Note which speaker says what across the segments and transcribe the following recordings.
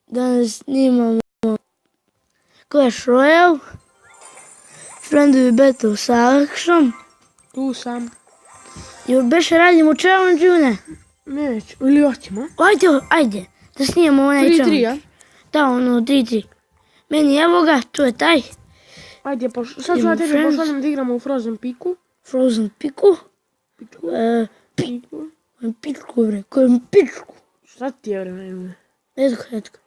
Speaker 1: Danas snimamo Clash Royale. Friendovi battle sa Aleksom.
Speaker 2: Tu sam.
Speaker 1: Jel beše radimo challenge ili ne?
Speaker 2: Neću. Ili hoćemo?
Speaker 1: Ajde. Da snimamo onaj
Speaker 2: 3-3,
Speaker 1: challenge.
Speaker 2: ja?
Speaker 1: Da, ono 3-3. Meni evo ga, to je taj.
Speaker 2: Ajde, sad ću ja tebi pošaljem da igramo u Frozen Piku.
Speaker 1: Frozen Piku.
Speaker 2: Pičku.
Speaker 1: Pičku bre, kojem pičku.
Speaker 2: Šta ti je vreme?
Speaker 1: Etko.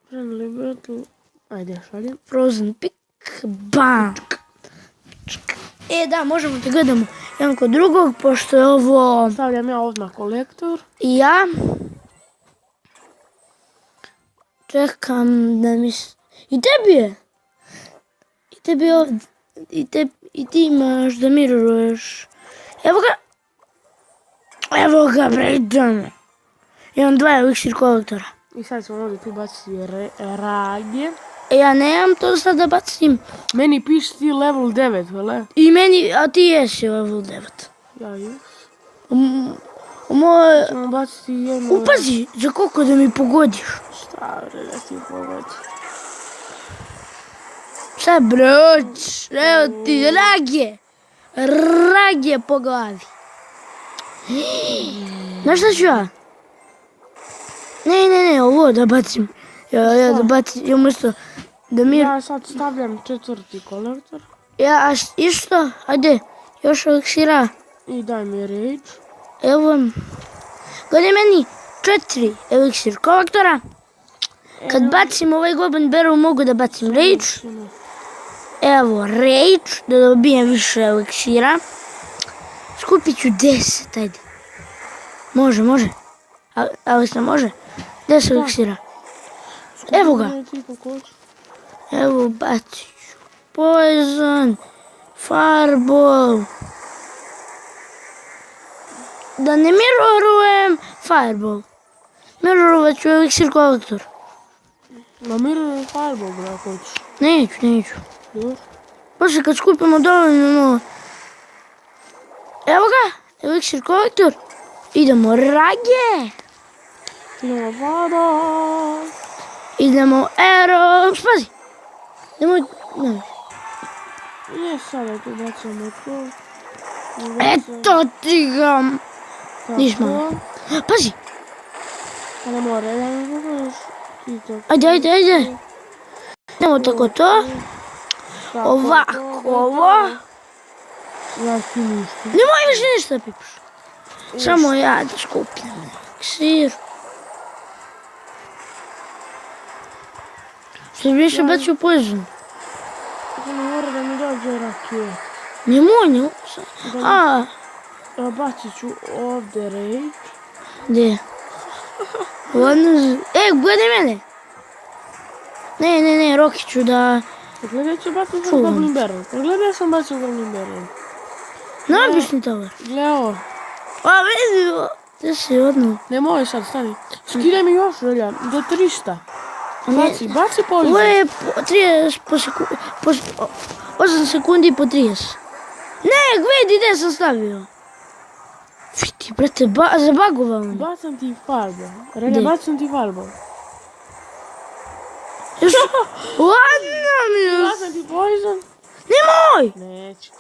Speaker 2: Friendly battle. Ajde, šaljem.
Speaker 1: Frozen Pik. Bam. Da, možemo da gledamo jedan kod drugog, pošto je ovo...
Speaker 2: Stavljam ja odmah kolektor.
Speaker 1: I ja čekam da mi... I tebi je! I tebi je ovdje. I ti imaš da miruješ. Evo ga, bre, idemo. Imam 2 eliksir kolektora.
Speaker 2: I sad ćemo ovdje tu baciti rage.
Speaker 1: Ja nemam to sad da bacim.
Speaker 2: Meni piše ti level 9, vele?
Speaker 1: I meni, a ti jesi level 9.
Speaker 2: Ja jes.
Speaker 1: Moje...
Speaker 2: Ćemo baciti jedno...
Speaker 1: Upazi, za koliko da mi pogodiš.
Speaker 2: Šta bre, da ti pogodi?
Speaker 1: Šta broć? Evo ti, rage po glavi. Znaš šta ću ja? Ne, ovo da bacim. Ja da bacim, umjesto da mir...
Speaker 2: Ja sad stavljam 4. kolektor.
Speaker 1: Ja isto, ajde, još eliksira.
Speaker 2: I daj mi rage.
Speaker 1: Evo, gledaj meni 4 eliksir kolektora. Kad bacim ovaj Golden Barrel mogu da bacim rage. Evo, rage, da dobijem više eliksira. Skupit ću 10, ajde. Može. Ali se može. 10 eliksira. Evo ga. Evo, bacit ću. Poison. Fireball. Da ne mirorujem Fireball. Mirorovat ću eliksir kolektor.
Speaker 2: Ma mirorujem Fireball, bro, ako hoćeš.
Speaker 1: Neću.
Speaker 2: Dobro.
Speaker 1: Poslije kad skupimo dovoljno... Evo ga, eliksir kolektor. Idemo rage.
Speaker 2: Idemo voda.
Speaker 1: Idemo arrow. Spazi. Ne.
Speaker 2: I sada tu bacamo to.
Speaker 1: Eto ti ga. Niš malo. Pazi.
Speaker 2: Kada mora, da mi pogledaš.
Speaker 1: Ajde. Idemo tako to. Ovako, ovo.
Speaker 2: Ja ti ništa.
Speaker 1: Nemoj više ništa pipaš. Samo ja da skupim eliksir. Što bi više bacio poison?
Speaker 2: Ne mora da mi dođe raket.
Speaker 1: Nemoj.
Speaker 2: Bacit ću ovdje rage.
Speaker 1: Gdje? Gledaj mene. Ne, Roki ću da...
Speaker 2: Gledaj ću bacit sam Goblin Barrel. Gledaj sam bacio Goblin Barrel.
Speaker 1: Naobični tovar.
Speaker 2: Gle ovo.
Speaker 1: Vidi, gdje si odmah?
Speaker 2: Nemoj sad, stani. Skidaj mi još, Relja, do 300. Baci poison.
Speaker 1: Ovo je 30 po sekundi, 8 sekundi po 30. Ne, gledaj gdje sam stavio. Vidi, brate, zabagovao mi.
Speaker 2: Bacam ti Fireball. Relja, bacam ti Fireball.
Speaker 1: Još, ladno mi još.
Speaker 2: Bacam ti poison.
Speaker 1: Nemoj!
Speaker 2: Neću.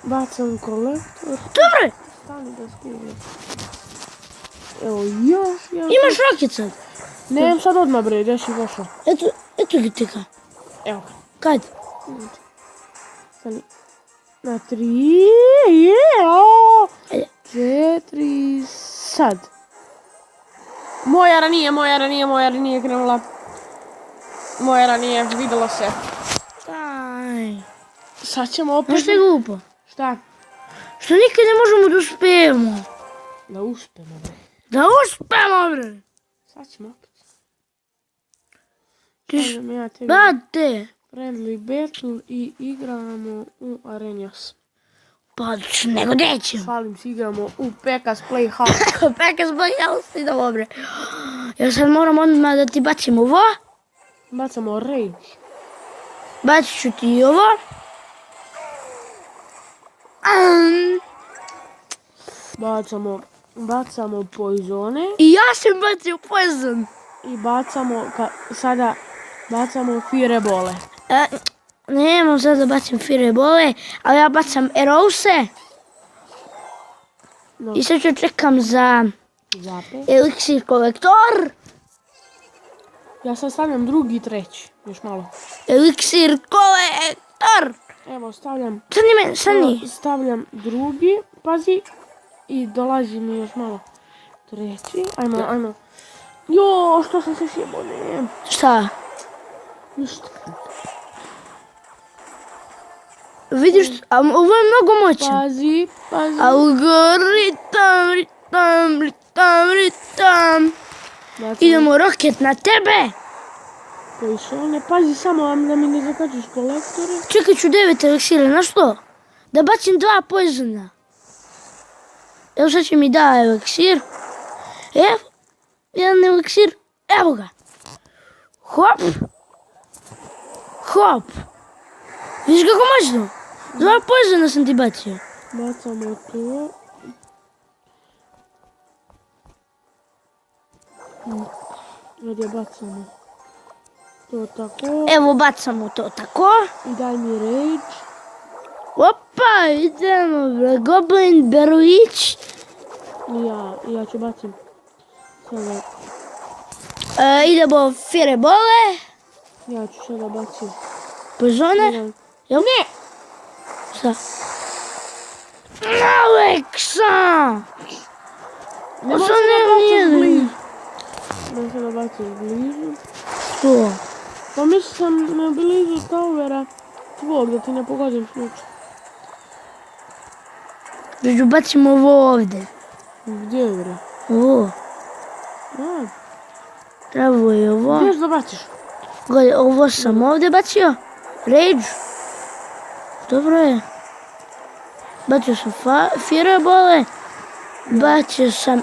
Speaker 2: Bacam kolektor.
Speaker 1: Dobre.
Speaker 2: Stani da skidam. Evo još.
Speaker 1: Imaš roket sad.
Speaker 2: Nemam sad odmah bre, gdje si došao?
Speaker 1: Eto ga teka.
Speaker 2: Evo ga.
Speaker 1: Kad?
Speaker 2: Stani. Na 3. 4. Sad. Moja ranije krenula. Moja ranije, vidjelo se.
Speaker 1: Daj.
Speaker 2: Sad ćemo opet...
Speaker 1: Znaš što je glupo?
Speaker 2: Šta?
Speaker 1: Što nikad ne možemo da uspijemo.
Speaker 2: Da uspijemo bre. Sad ćemo opet.
Speaker 1: Brate.
Speaker 2: Friendly battle i igramo u Arenas.
Speaker 1: Pa nego nećemo.
Speaker 2: Šalim se, igramo u Pekka's Playhouse.
Speaker 1: Pekka's Playhouse, idemo bre. Ja sad moram odmah da ti bacim ovo.
Speaker 2: Bacamo rage.
Speaker 1: Bacit ću ti ovo.
Speaker 2: Bacamo poizone.
Speaker 1: I ja sam bacio poison.
Speaker 2: i bacamo, sada bacamo firebole.
Speaker 1: Nemam sad da bacim firebole, ali ja bacam arrowse.
Speaker 2: No.
Speaker 1: I sad ću čekam za
Speaker 2: Zapet.
Speaker 1: eliksir kolektor.
Speaker 2: Ja sad stavljam drugi i treći, još malo.
Speaker 1: Eliksir kolektor.
Speaker 2: Evo, stavljam
Speaker 1: Stani.
Speaker 2: drugi, pazi, i dolazi mi još malo treći. Ajmo. Jo, što sam se sjebao, ne.
Speaker 1: Šta?
Speaker 2: Ništa.
Speaker 1: Vidiš, ovo je mnogo moćan.
Speaker 2: Pazi.
Speaker 1: Ritam. Idemo roket na tebe.
Speaker 2: Koji su one, pazi samo da mi ne zakačeš kolektore.
Speaker 1: Čekaj ću 9 eliksira, na što? Da bacim 2 poisona. Evo sad će mi da eliksir. Evo, jedan eliksir, evo ga. Hop. Vidiš kako moćno? 2 poisona sam ti bacio.
Speaker 2: Bacamo to. Ovdje bacamo to tako.
Speaker 1: Evo bacamo to tako.
Speaker 2: I daj mi rage.
Speaker 1: Opa, idemo bre, Goblin Beruić.
Speaker 2: I ja ću bacim. Sada.
Speaker 1: Idemo firebole.
Speaker 2: Ja ću sada bacim.
Speaker 1: Poisone. Jel?
Speaker 2: Ne!
Speaker 1: Šta? Aleksa!
Speaker 2: Ne možeš da baciš blizu.
Speaker 1: Što?
Speaker 2: Pa mislim sam na blizu towera tvog, da ti ne pogodim slučaj.
Speaker 1: Među bacimo ovo ovdje.
Speaker 2: Gdje je bre?
Speaker 1: Ovo. Evo je ovo.
Speaker 2: Gdješ da baciš?
Speaker 1: Gledaj, ovo sam ovdje bacio. Rage. Dobro je. Bacio sam firebole. Bacio sam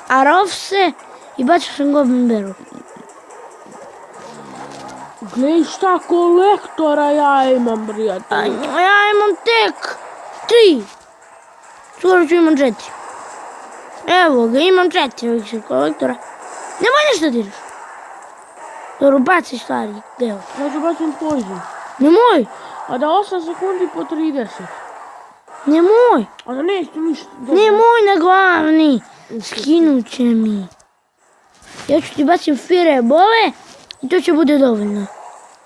Speaker 1: arrowse. I bacio sam Goblin Beru.
Speaker 2: Glej šta kolektora ja imam, prijatelj.
Speaker 1: Ja imam tek 3. Skoro ću imam 4. Evo ga, imam 4 eliksir kolektora. Nemoj nešto diraš. Dobro, baci stvari deo.
Speaker 2: Ja ću bacim poison.
Speaker 1: Nemoj.
Speaker 2: A da 8 sekundi po 30.
Speaker 1: Nemoj.
Speaker 2: A da neću ništa.
Speaker 1: Nemoj na glavni. Skinut će mi. Ja ću ti bacim firebole i to će bude dovoljno.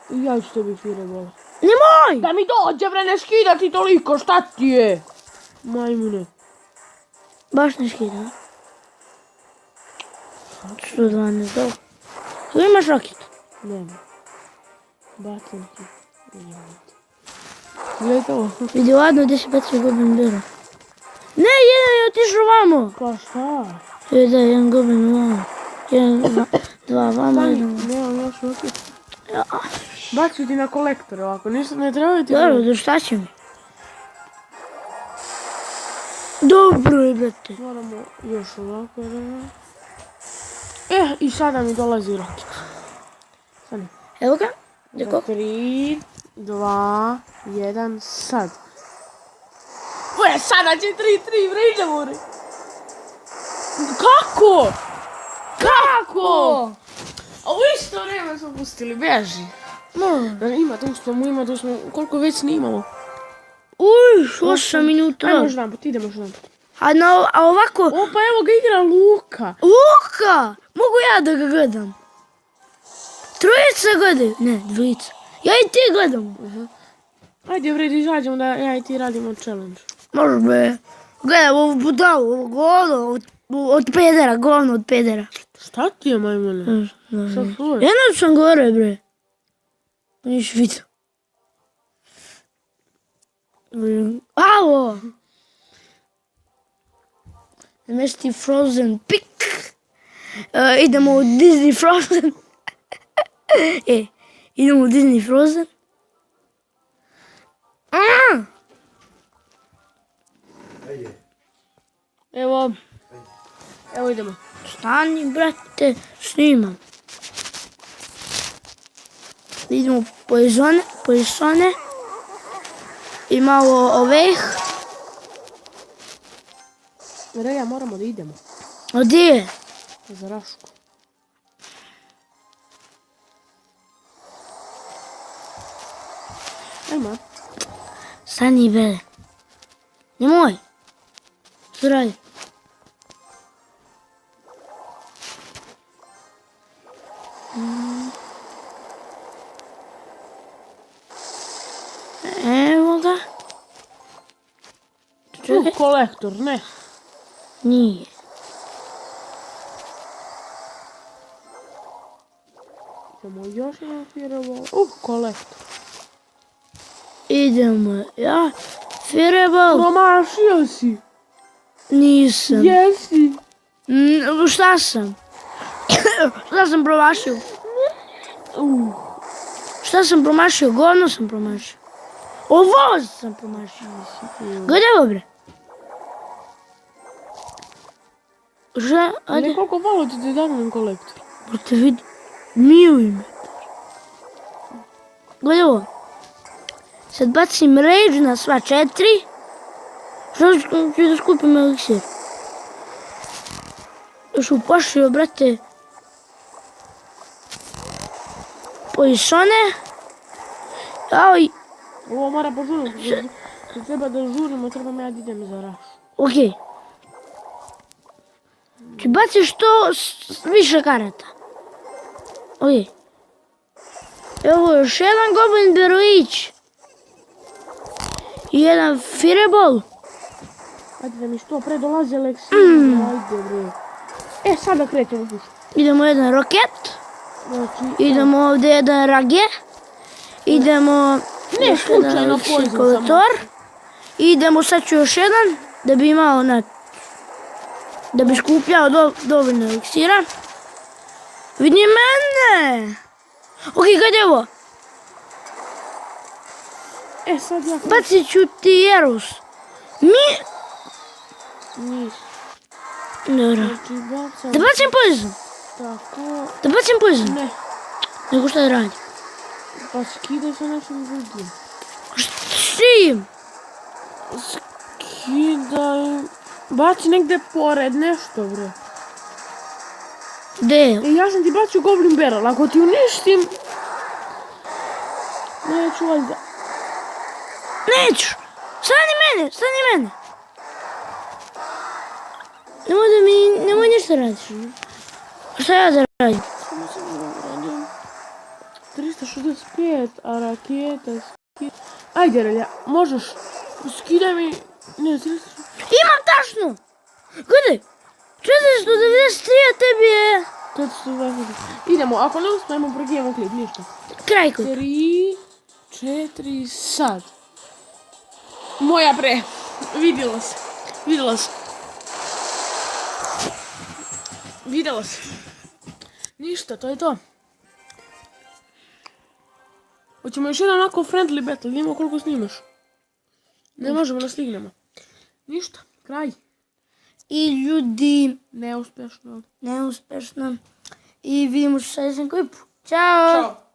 Speaker 2: I ja ću tebi firebole.
Speaker 1: Nemoj!
Speaker 2: Da mi dođe bre, ne skida ti toliko, šta ti je? Majmune.
Speaker 1: Baš ne skida. 112, dobro. Kako imaš roket?
Speaker 2: Nema. Bacam ti. Gledaj ovo.
Speaker 1: Vidi ladno gdje si bacio Goblin Beru. Ne, jedan je otišao vamo.
Speaker 2: Pa šta?
Speaker 1: Da, jedan Goblin vamo. Jedan, dva vamo, jedan.
Speaker 2: Nemam još roket. Baci ti na kolektore ovako, ništa ne treba ti.
Speaker 1: Dobro, šta će mi? Dobro je, brate.
Speaker 2: Moramo još ovako. I sada mi dolazi roket. Stani.
Speaker 1: Evo ga. Deko?
Speaker 2: 3, 2, 1, sad. Sada će 3, vređamo re. Kako? Kako? A u isto vreme smo pustili, beži. Ima tu smo, koliko već snimamo?
Speaker 1: 8 minuta.
Speaker 2: Ajmo još jedan put, idemo još jedan put.
Speaker 1: A ovako...
Speaker 2: O, pa evo ga igra Luka.
Speaker 1: Luka! Mogu ja da ga gledam? 3 gledaju. Ne, 2. Ja i ti gledam.
Speaker 2: Ajde, vredi, izađemo da ja i ti radimo challenge.
Speaker 1: Može be. Gledaj ovu budalu, ovo govno od pedera, govno od pedera.
Speaker 2: Šta ti je, majmune? Šta čuješ?
Speaker 1: Jedno sam gore, bre. Nisi vidio. Alo! Namesti Frozen Pik. Idemo u Disney Frozen. Idemo u Disney Frozen.
Speaker 2: Evo idemo.
Speaker 1: Stani, brate, snimam. Idemo poisone. I malo ovih.
Speaker 2: Reja, moramo da idemo.
Speaker 1: A gdje je?
Speaker 2: Za Rašku. Ajmo.
Speaker 1: Stani, bre. Nemoj. Što radi? Evo ga. Čekaj.
Speaker 2: Kolektor, ne.
Speaker 1: Nije.
Speaker 2: Idemo još jedan fireball. Kolektor.
Speaker 1: Idemo. Ja. Fireball.
Speaker 2: Promašio si.
Speaker 1: Nisam.
Speaker 2: Jesi.
Speaker 1: Šta sam? Šta sam promašio? Šta sam promašio? Govno sam promašio. Ovo sam promašio. Gledaj ovo, bre. Šta? Ajde.
Speaker 2: Nekoliko malo ti te dam kolektor.
Speaker 1: Brate, vidi. Milimetar. Gledaj ovo. Sad bacim rage na sva 4. Što ću da skupim eliksir? Još uplašio, brate. Poisone. Aj.
Speaker 2: Ovo mora požuriti. Treba da žurimo, trebam ja da idem za raš.
Speaker 1: Okej. Ti baciš to više karata. Okej. Evo još jedan goblin beroić. I jedan fireball.
Speaker 2: Ajde da mi što pre dolazi eliksir. Ajde bre. Sada krećemo pušu.
Speaker 1: Idemo jedan roket.
Speaker 2: Znači,
Speaker 1: Idemo ovdje jedan rage. Idemo...
Speaker 2: Ne, slučajno poison samo.
Speaker 1: Idemo, sad ću još jedan. Da bi imao da bi skupljao dovoljno eliksira. Vidi mene! Okej, gledaj ovo.
Speaker 2: Sad ja...
Speaker 1: Bacit ću ti Jerus.
Speaker 2: Nis.
Speaker 1: Dobro.
Speaker 2: Znači, bacam...
Speaker 1: Da bacim poison.
Speaker 2: Tako...
Speaker 1: Da bacim poison.
Speaker 2: Ne.
Speaker 1: Nego šta da radi?
Speaker 2: Pa skidaj sa našim drugim.
Speaker 1: S čim?
Speaker 2: Skidaj... Baci negde pored nešto, bre.
Speaker 1: Gde?
Speaker 2: Ja sam ti bacio Goblin Barrel, ako ti uništim... Neću valjda.
Speaker 1: Neću! Stani mene! Nemoj ništa radiš. Šta ja da radim?
Speaker 2: Samo sam da radim. 365, a raketa skidaj... Ajde, Relja, možeš. Skidaj mi... Ne, 360...
Speaker 1: Imam tačno! Gledaj! 493, a tebi je...
Speaker 2: 420. Idemo, ako ne uspijemo, prekijemo klip, ništa.
Speaker 1: Kraj klip.
Speaker 2: 3, 4, sad. Moja bre. Vidjela se. Ništa, to je to. Hoćemo još jedan onako friendly battle, vidimo koliko snimaš. Ne možemo da stignemo. Ništa, kraj.
Speaker 1: I ljudi...
Speaker 2: Neuspješno.
Speaker 1: Neuspešno. I vidimo se u sljedećem klipu. Ćao!
Speaker 2: Ćao.